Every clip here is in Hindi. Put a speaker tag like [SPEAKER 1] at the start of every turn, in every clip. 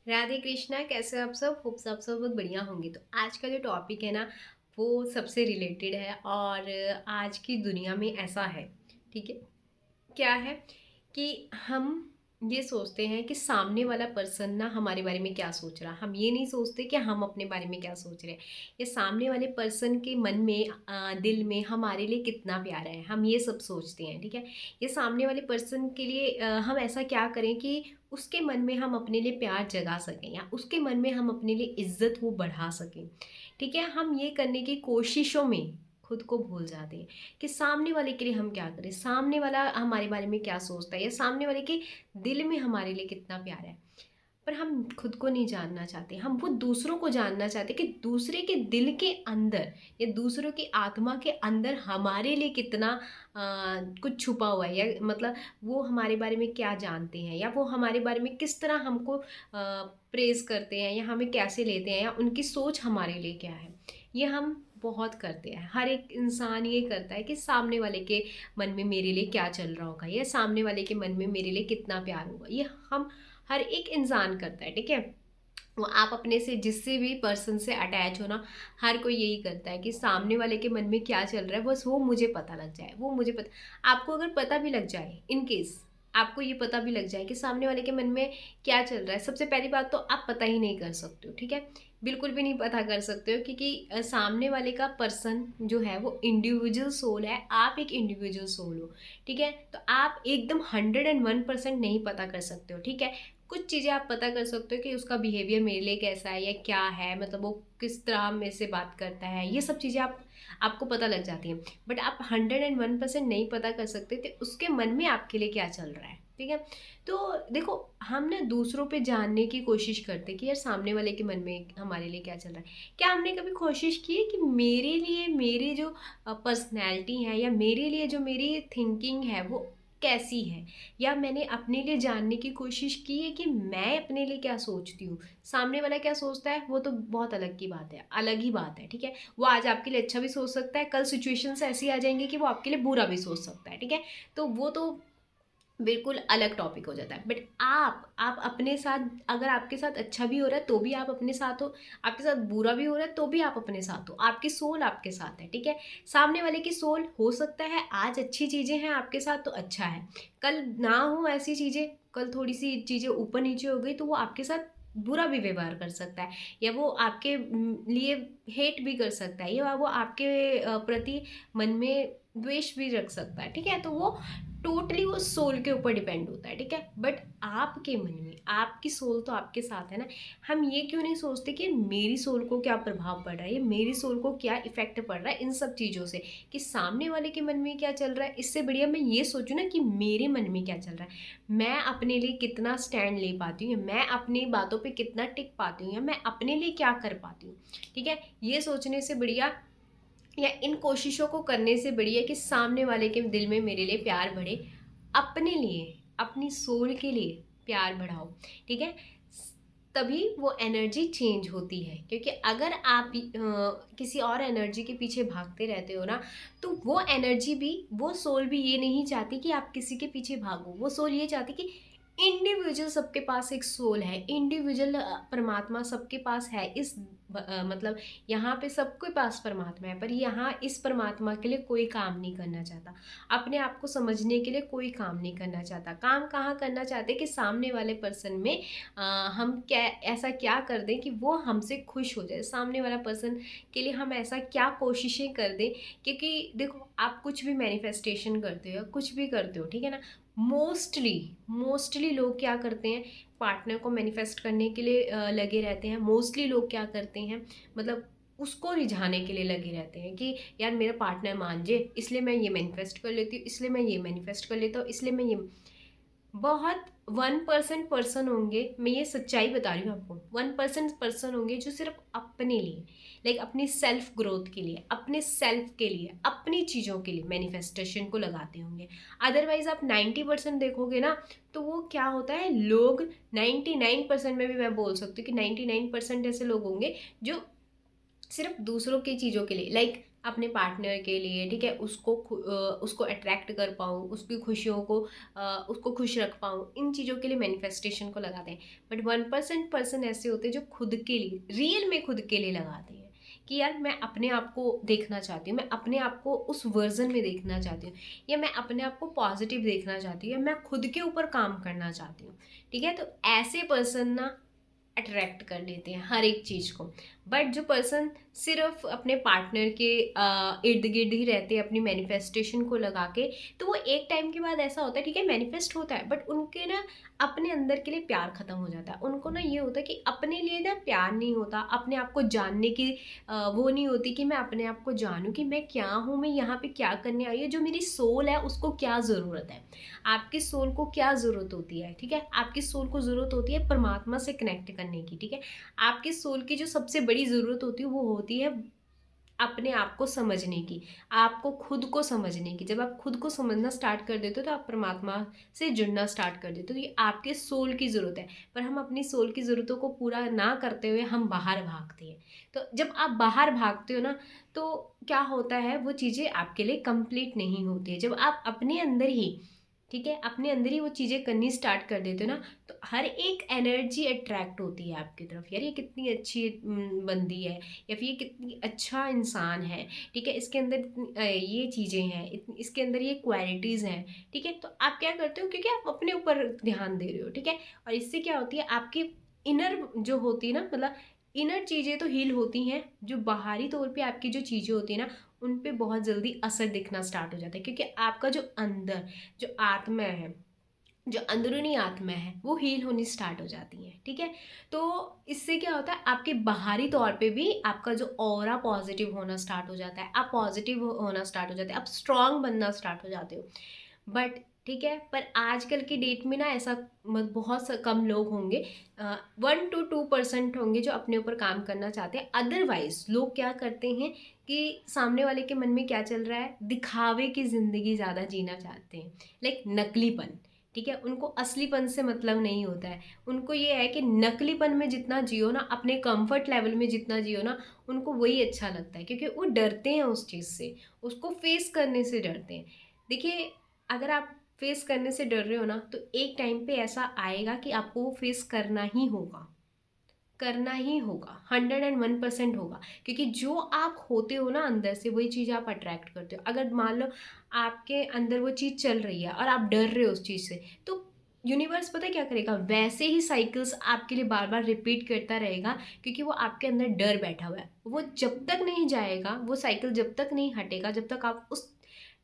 [SPEAKER 1] राधे कृष्णा, कैसे हो आप सब? होप सब बहुत बढ़िया होंगे। तो आज का जो टॉपिक है ना, वो सबसे रिलेटेड है और आज की दुनिया में ऐसा है। ठीक है, क्या है कि हम ये सोचते हैं कि सामने वाला पर्सन ना हमारे बारे में क्या सोच रहा। हम ये नहीं सोचते कि हम अपने बारे में क्या सोच रहे हैं। ये सामने वाले पर्सन के मन में दिल में हमारे लिए कितना प्यारा है, हम ये सब सोचते हैं। ठीक है, ये सामने वाले पर्सन के लिए हम ऐसा क्या करें कि उसके मन में हम अपने लिए प्यार जगा सकें या उसके मन में हम अपने लिए इज्जत वो बढ़ा सकें। ठीक है, हम ये करने की कोशिशों में खुद को भूल जाते हैं कि सामने वाले के लिए हम क्या करें, सामने वाला हमारे बारे में क्या सोचता है या सामने वाले के दिल में हमारे लिए कितना प्यार है। पर हम खुद को नहीं जानना चाहते, हम वो दूसरों को जानना चाहते कि दूसरे के दिल के अंदर या दूसरों की आत्मा के अंदर हमारे लिए कितना कुछ छुपा हुआ है, या मतलब वो हमारे बारे में क्या जानते हैं या वो हमारे बारे में किस तरह हमको प्रेज करते हैं या हमें कैसे लेते हैं या उनकी सोच हमारे लिए क्या है। ये हम बहुत करते हैं, हर एक इंसान ये करता है कि सामने वाले के मन में मेरे लिए क्या चल रहा होगा या सामने वाले के मन में मेरे लिए कितना प्यार होगा। ये हम हर एक इंसान करता है। ठीक है, वो आप अपने से जिससे भी पर्सन से अटैच हो ना, हर कोई यही करता है कि सामने वाले के मन में क्या चल रहा है बस वो मुझे पता लग जाए, वो मुझे पता। आपको अगर पता भी लग जाए, इन केस आपको ये पता भी लग जाए कि सामने वाले के मन में क्या चल रहा है, सबसे पहली बात तो आप पता ही नहीं कर सकते हो। ठीक है, बिल्कुल भी नहीं पता कर सकते हो, क्योंकि सामने वाले का पर्सन जो है वो इंडिविजुअल सोल है, आप एक इंडिविजुअल सोल हो। ठीक है, तो आप एकदम 101% नहीं पता कर सकते हो। ठीक है, कुछ चीज़ें आप पता कर सकते हो कि उसका बिहेवियर मेरे लिए कैसा है या क्या है, मतलब वो किस तरह मेरे से बात करता है, ये सब चीज़ें आपको पता लग जाती हैं। बट आप 101% नहीं पता कर सकते थे उसके मन में आपके लिए क्या चल रहा है। ठीक है, तो देखो, हम ना दूसरों पे जानने की कोशिश करते कि यार सामने वाले के मन में हमारे लिए क्या चल रहा है। क्या हमने कभी कोशिश की है कि मेरे लिए मेरी जो पर्सनैलिटी है या मेरे लिए जो मेरी थिंकिंग है वो कैसी है, या मैंने अपने लिए जानने की कोशिश की है कि मैं अपने लिए क्या सोचती हूँ। सामने वाला क्या सोचता है वो तो बहुत अलग की बात है, अलग ही बात है। ठीक है, वो आज आपके लिए अच्छा भी सोच सकता है, कल सिचुएशंस ऐसी आ जाएंगी कि वो आपके लिए बुरा भी सोच सकता है। ठीक है, तो वो तो बिल्कुल अलग टॉपिक हो जाता है। बट आप अपने साथ, अगर आपके साथ अच्छा भी हो रहा है तो भी आप अपने साथ हो, आपके साथ बुरा भी हो रहा है तो भी आप अपने साथ हो, आपकी सोल आपके साथ है। ठीक है, सामने वाले की सोल हो सकता है आज अच्छी चीज़ें हैं आपके साथ तो अच्छा है, कल ना हो ऐसी चीज़ें, कल थोड़ी सी चीज़ें ऊपर नीचे हो गई तो वो आपके साथ बुरा भी व्यवहार कर सकता है, या वो आपके लिए हेट भी कर सकता है, या वो आपके प्रति मन में द्वेष भी रख सकता है। ठीक है, तो वो टोटली वो सोल के ऊपर डिपेंड होता है। ठीक है, बट आपके मन में आपकी सोल तो आपके साथ है ना। हम ये क्यों नहीं सोचते कि मेरी सोल को क्या प्रभाव पड़ रहा है, मेरी सोल को क्या इफेक्ट पड़ रहा है इन सब चीज़ों से, कि सामने वाले के मन में क्या चल रहा है। इससे बढ़िया मैं ये सोचूं ना कि मेरे मन में क्या चल रहा है, मैं अपने लिए कितना स्टैंड ले पाती हूँ, मैं अपनी बातों पर कितना टिक पाती हूँ, या मैं अपने लिए क्या कर पाती हूँ। ठीक है, ये सोचने से बढ़िया या इन कोशिशों को करने से बढ़िया कि सामने वाले के दिल में मेरे लिए प्यार बढ़े, अपने लिए अपनी सोल के लिए प्यार बढ़ाओ। ठीक है, तभी वो एनर्जी चेंज होती है। क्योंकि अगर आप किसी और एनर्जी के पीछे भागते रहते हो ना, तो वो एनर्जी भी, वो सोल भी ये नहीं चाहती कि आप किसी के पीछे भागो। वो सोल ये चाहती कि इंडिविजुअल, सबके पास एक सोल है, इंडिविजुअल परमात्मा सबके पास है। इस मतलब यहाँ पे सबके पास परमात्मा है, पर यहाँ इस परमात्मा के लिए कोई काम नहीं करना चाहता, अपने आप को समझने के लिए कोई काम नहीं करना चाहता। काम कहाँ करना चाहते कि सामने वाले पर्सन में हम क्या, ऐसा क्या कर दें कि वो हमसे खुश हो जाए। सामने वाला पर्सन के लिए हम ऐसा क्या कोशिशें कर दें, क्योंकि देखो, आप कुछ भी मैनिफेस्टेशन करते हो या कुछ भी करते हो, ठीक है ना, मोस्टली मोस्टली लोग क्या करते हैं, पार्टनर को मैनिफेस्ट करने के लिए लगे रहते हैं। मोस्टली लोग क्या करते हैं, मतलब उसको रिझाने के लिए लगे रहते हैं कि यार मेरा पार्टनर मान जाए, इसलिए मैं ये मैनिफेस्ट कर लेती हूँ, इसलिए मैं ये मैनिफेस्ट कर लेता हूँ, इसलिए मैं ये। बहुत 1% पर्सन होंगे, मैं ये सच्चाई बता रही हूँ आपको, 1% पर्सन होंगे जो सिर्फ अपने लिए, लाइक अपनी सेल्फ ग्रोथ के लिए, अपने सेल्फ के लिए, अपनी चीज़ों के लिए मैनिफेस्टेशन को लगाते होंगे। अदरवाइज आप 90% देखोगे ना, तो वो क्या होता है, लोग 99% में भी मैं बोल सकती हूँ कि 99% ऐसे लोग होंगे जो सिर्फ दूसरों की चीज़ों के लिए, लाइक अपने पार्टनर के लिए, ठीक है, उसको अट्रैक्ट कर पाऊँ, उसकी खुशियों को उसको खुश रख पाऊँ, इन चीज़ों के लिए मैनिफेस्टेशन को लगाते हैं। बट 1% पर्सन ऐसे होते हैं जो खुद के लिए, रियल में खुद के लिए लगाते हैं कि यार मैं अपने आप को देखना चाहती हूँ, मैं अपने आप को उस वर्जन में देखना चाहती हूँ, या मैं अपने आप को पॉजिटिव देखना चाहती हूँ, या मैं खुद के ऊपर काम करना चाहती हूँ। ठीक है, तो ऐसे पर्सन ना अट्रैक्ट कर लेते हैं हर एक चीज़ को। बट जो पर्सन सिर्फ अपने पार्टनर के इर्द गिर्द ही रहते हैं अपनी मैनिफेस्टेशन को लगा के, तो वो एक टाइम के बाद ऐसा होता है, ठीक है, मैनिफेस्ट होता है, बट उनके ना अपने अंदर के लिए प्यार ख़त्म हो जाता है। उनको ना ये होता है कि अपने लिए ना प्यार नहीं होता, अपने आप को जानने की वो नहीं होती कि मैं अपने आप को जानूँ कि मैं क्या हूँ, मैं यहाँ पे क्या करने आई हूँ, जो मेरी सोल है उसको क्या ज़रूरत है। आपकी सोल को क्या ज़रूरत होती है, ठीक है, आपकी सोल को ज़रूरत होती है परमात्मा से कनेक्ट करने की, ठीक है। आपकी सोल की जो सबसे बड़ी ज़रूरत होती है वो होती है अपने आप को समझने की, आपको खुद को समझने की। जब आप खुद को समझना स्टार्ट कर देते हो तो आप परमात्मा से जुड़ना स्टार्ट कर देते हो। ये आपके सोल की ज़रूरत है, पर हम अपनी सोल की ज़रूरतों को पूरा ना करते हुए हम बाहर भागते हैं। तो जब आप बाहर भागते हो ना, तो क्या होता है, वो चीज़ें आपके लिए कंप्लीट नहीं होती है। जब आप अपने अंदर ही, ठीक है, अपने अंदर ही वो चीज़ें करनी स्टार्ट कर देते हो ना, तो हर एक एनर्जी अट्रैक्ट होती है आपकी तरफ। यार ये कितनी अच्छी बंदी है, या फिर ये कितनी अच्छा इंसान है, ठीक है, इसके अंदर ये चीज़ें हैं, इसके अंदर ये क्वालिटीज़ हैं, ठीक है। तो आप क्या करते हो, क्योंकि आप अपने ऊपर ध्यान दे रहे हो, ठीक है। और इससे क्या होती है, आपकी इनर जो होती है ना, मतलब इनर चीज़ें तो हील होती हैं, जो बाहरी तौर पे आपकी जो चीज़ें होती है ना, उन पे बहुत जल्दी असर दिखना स्टार्ट हो जाता है, क्योंकि आपका जो अंदर जो आत्मा है, जो अंदरूनी आत्मा है, वो हील होनी स्टार्ट हो जाती है, ठीक है। तो इससे क्या होता है, आपके बाहरी तौर पे भी आपका जो ऑरा पॉजिटिव होना स्टार्ट हो जाता है, आप पॉजिटिव होना स्टार्ट हो जाते हैं, आप स्ट्रांग बनना स्टार्ट हो जाते हो। बट ठीक है, पर आजकल की डेट में ना ऐसा बहुत कम लोग होंगे, 1 to 2% होंगे जो अपने ऊपर काम करना चाहते हैं। अदरवाइज लोग क्या करते हैं कि सामने वाले के मन में क्या चल रहा है, दिखावे की ज़िंदगी ज़्यादा जीना चाहते हैं, लाइक नकलीपन, ठीक है। उनको असलीपन से मतलब नहीं होता है, उनको ये है कि नकलीपन में जितना जियो ना, अपने कंफर्ट लेवल में जितना जियो ना, उनको वही अच्छा लगता है, क्योंकि वो डरते हैं उस चीज़ से, उसको फेस करने से डरते हैं। देखिए, अगर आप फेस करने से डर रहे हो ना, तो एक टाइम पे ऐसा आएगा कि आपको वो फेस करना ही होगा, करना ही होगा, 101% होगा। क्योंकि जो आप होते हो ना अंदर से, वही चीज़ आप अट्रैक्ट करते हो। अगर मान लो आपके अंदर वो चीज़ चल रही है और आप डर रहे हो उस चीज़ से, तो यूनिवर्स पता है क्या करेगा, वैसे ही साइकिल्स आपके लिए बार बार रिपीट करता रहेगा, क्योंकि वो आपके अंदर डर बैठा हुआ है। वो जब तक नहीं जाएगा, वो साइकिल जब तक नहीं हटेगा, जब तक आप उस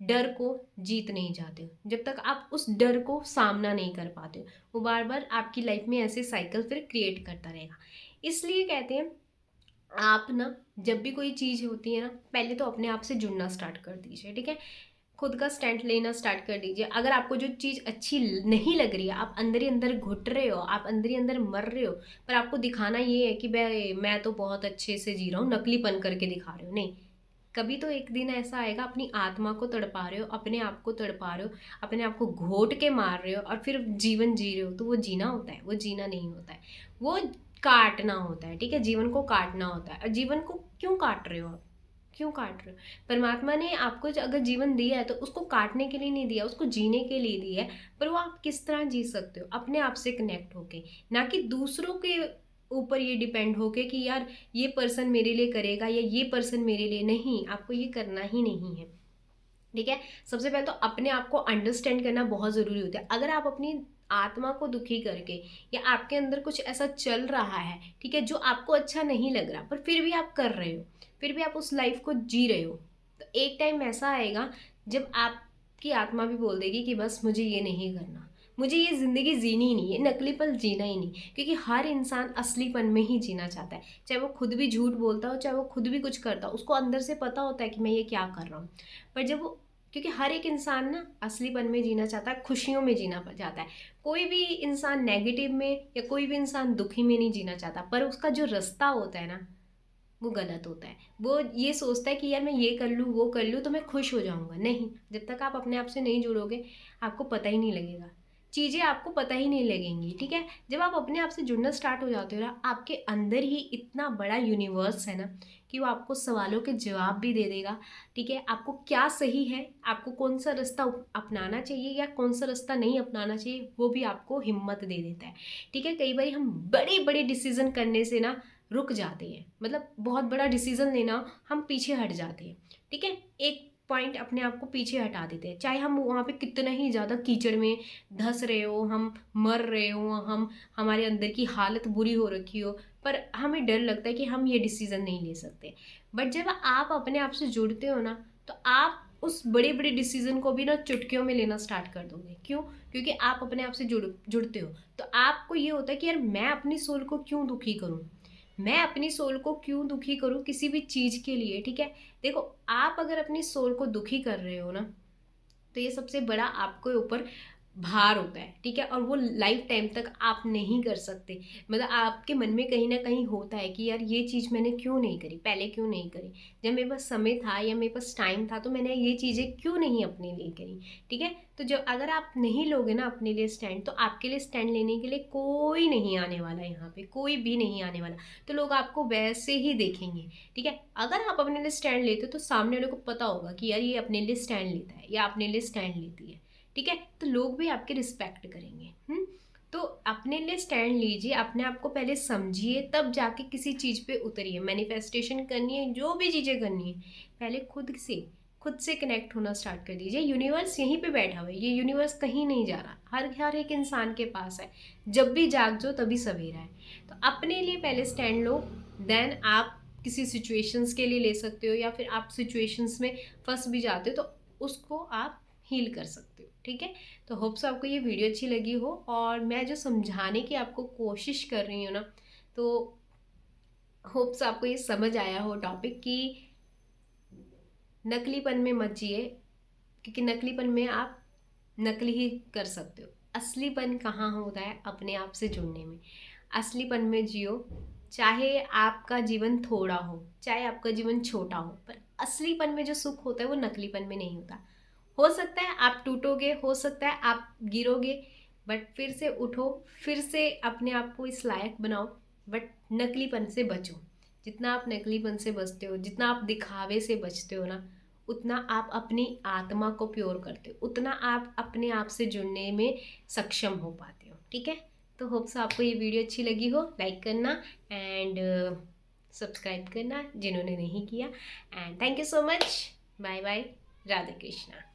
[SPEAKER 1] डर को जीत नहीं जाते हो, जब तक आप उस डर को सामना नहीं कर पाते हो, वो बार बार आपकी लाइफ में ऐसे साइकिल फिर क्रिएट करता रहेगा। इसलिए कहते हैं, आप ना जब भी कोई चीज़ होती है ना, पहले तो अपने आप से जुड़ना स्टार्ट कर दीजिए, ठीक है। खुद का स्टैंड लेना स्टार्ट कर दीजिए। अगर आपको जो चीज़ अच्छी नहीं लग रही है, आप अंदर ही अंदर घुट रहे हो, आप अंदर ही अंदर मर रहे हो, पर आपको दिखाना ये है कि मैं तो बहुत अच्छे से जी रहा हूँ, नकलीपन करके दिखा रहे हो, नहीं। कभी तो एक दिन ऐसा आएगा, अपनी आत्मा को तड़पा रहे हो, अपने आप को तड़पा रहे हो, अपने आप को घोट के मार रहे हो और फिर जीवन जी रहे हो, तो वो जीना होता है? वो जीना नहीं होता है, वो काटना होता है, ठीक है। जीवन को काटना होता है। और जीवन को क्यों काट रहे हो आप, क्यों काट रहे हो? परमात्मा ने आपको अगर जीवन दिया है, तो उसको काटने के लिए नहीं दिया, उसको जीने के लिए दिया है। पर वो आप किस तरह जी सकते हो, अपने आप से कनेक्ट होके, ना कि दूसरों के ऊपर ये डिपेंड होके कि यार ये पर्सन मेरे लिए करेगा या ये पर्सन मेरे लिए। नहीं, आपको ये करना ही नहीं है, ठीक है। सबसे पहले तो अपने आप को अंडरस्टैंड करना बहुत ज़रूरी होता है। अगर आप अपनी आत्मा को दुखी करके, या आपके अंदर कुछ ऐसा चल रहा है, ठीक है, जो आपको अच्छा नहीं लग रहा, पर फिर भी आप कर रहे हो, फिर भी आप उस लाइफ को जी रहे हो, तो एक टाइम ऐसा आएगा जब आपकी आत्मा भी बोल देगी कि बस मुझे ये नहीं करना, मुझे ये ज़िंदगी जीनी ही नहीं है, नकली पल जीना ही नहीं। क्योंकि हर इंसान असलीपन में ही जीना चाहता है, चाहे वो खुद भी झूठ बोलता हो, चाहे वो खुद भी कुछ करता हो, उसको अंदर से पता होता है कि मैं ये क्या कर रहा हूँ। पर जब वो, क्योंकि हर एक इंसान ना असलीपन में जीना चाहता है, खुशियों में जीना चाहता है। कोई भी इंसान नेगेटिव में, या कोई भी इंसान दुखी में नहीं जीना चाहता, पर उसका जो रास्ता होता है ना, वो गलत होता है। वो ये सोचता है कि यार मैं ये कर लूँ, वो कर लूँ, तो मैं खुश हो जाऊँगा। नहीं, जब तक आप अपने आप से नहीं जुड़ोगे, आपको पता ही नहीं लगेगा। चीज़ें आपको पता ही नहीं लगेंगी, ठीक है। जब आप अपने आप से जुड़ना स्टार्ट हो जाते हो ना, आपके अंदर ही इतना बड़ा यूनिवर्स है ना कि वो आपको सवालों के जवाब भी दे देगा, ठीक है। आपको क्या सही है, आपको कौन सा रास्ता अपनाना चाहिए या कौन सा रास्ता नहीं अपनाना चाहिए, वो भी आपको हिम्मत दे देता है, ठीक है। कई बार हम बड़े बड़े डिसीजन करने से ना रुक जाते हैं, मतलब बहुत बड़ा डिसीजन लेना हम पीछे हट जाते हैं, ठीक है। एक पॉइंट अपने आप को पीछे हटा देते हैं, चाहे हम वहाँ पे कितना ही ज़्यादा कीचड़ में धंस रहे हो, हम मर रहे हो, हम हमारे अंदर की हालत बुरी हो रखी हो, पर हमें डर लगता है कि हम ये डिसीज़न नहीं ले सकते। बट जब आप अपने आप से जुड़ते हो ना, तो आप उस बड़े बड़े डिसीजन को भी ना चुटकियों में लेना स्टार्ट कर दोगे। क्यों? क्योंकि आप अपने आप से जुड़ते हो, तो आपको ये होता है कि यार मैं अपनी सोल को क्यों दुखी करूँ, मैं अपनी सोल को क्यों दुखी करूँ किसी भी चीज़ के लिए, ठीक है। देखो, आप अगर अपनी सोल को दुखी कर रहे हो ना, तो ये सबसे बड़ा आपके ऊपर भार होता है, ठीक है। और वो लाइफ टाइम तक आप नहीं कर सकते, मतलब आपके मन में कहीं ना कहीं होता है कि यार ये चीज़ मैंने क्यों नहीं करी, पहले क्यों नहीं करी, जब मेरे पास समय था या मेरे पास टाइम था तो मैंने ये चीज़ें क्यों नहीं अपने लिए करी, ठीक है। तो जब अगर आप नहीं लोगे ना अपने लिए स्टैंड, तो आपके लिए स्टैंड लेने के लिए कोई नहीं आने वाला, यहाँ पे कोई भी नहीं आने वाला। तो लोग आपको वैसे ही देखेंगे, ठीक है। अगर आप अपने लिए स्टैंड लेते हो तो सामने वाले को पता होगा कि यार ये अपने लिए स्टैंड लेता है या अपने लिए स्टैंड लेती है, ठीक है। तो लोग भी आपके रिस्पेक्ट करेंगे। तो अपने लिए स्टैंड लीजिए, अपने आप को पहले समझिए, तब जाके किसी चीज़ पे उतरिए। मैनिफेस्टेशन करनी है, जो भी चीज़ें करनी है, पहले खुद से कनेक्ट होना स्टार्ट कर दीजिए। यूनिवर्स यहीं पे बैठा हुआ है, ये यूनिवर्स कहीं नहीं जा रहा, हर एक इंसान के पास है। जब भी जाग जो तभी सवेरा है। तो अपने लिए पहले स्टैंड लो, देन आप किसी सिचुएशंस के लिए ले सकते हो, या फिर आप सिचुएशंस में फंस भी जाते हो तो उसको आप हील कर सकते हो, ठीक है। तो होप्स आपको ये वीडियो अच्छी लगी हो, और मैं जो समझाने की आपको कोशिश कर रही हूँ ना, तो होप्स आपको ये समझ आया हो टॉपिक कि नकलीपन में मत जिए, क्योंकि नकलीपन में आप नकली ही कर सकते हो। असलीपन कहाँ होता है? अपने आप से जुड़ने में। असलीपन में जियो, चाहे आपका जीवन थोड़ा हो, चाहे आपका जीवन छोटा हो, पर असलीपन में जो सुख होता है वो नकलीपन में नहीं होता। हो सकता है आप टूटोगे, हो सकता है आप गिरोगे, बट फिर से उठो, फिर से अपने आप को इस लायक बनाओ। बट नकलीपन से बचो। जितना आप नकलीपन से बचते हो, जितना आप दिखावे से बचते हो ना, उतना आप अपनी आत्मा को प्योर करते हो, उतना आप अपने आप से जुड़ने में सक्षम हो पाते हो, ठीक है। तो होप्स आपको ये वीडियो अच्छी लगी हो, लाइक करना एंड सब्सक्राइब करना जिन्होंने नहीं किया। And thank you so much. Bye bye. Radhe Krishna.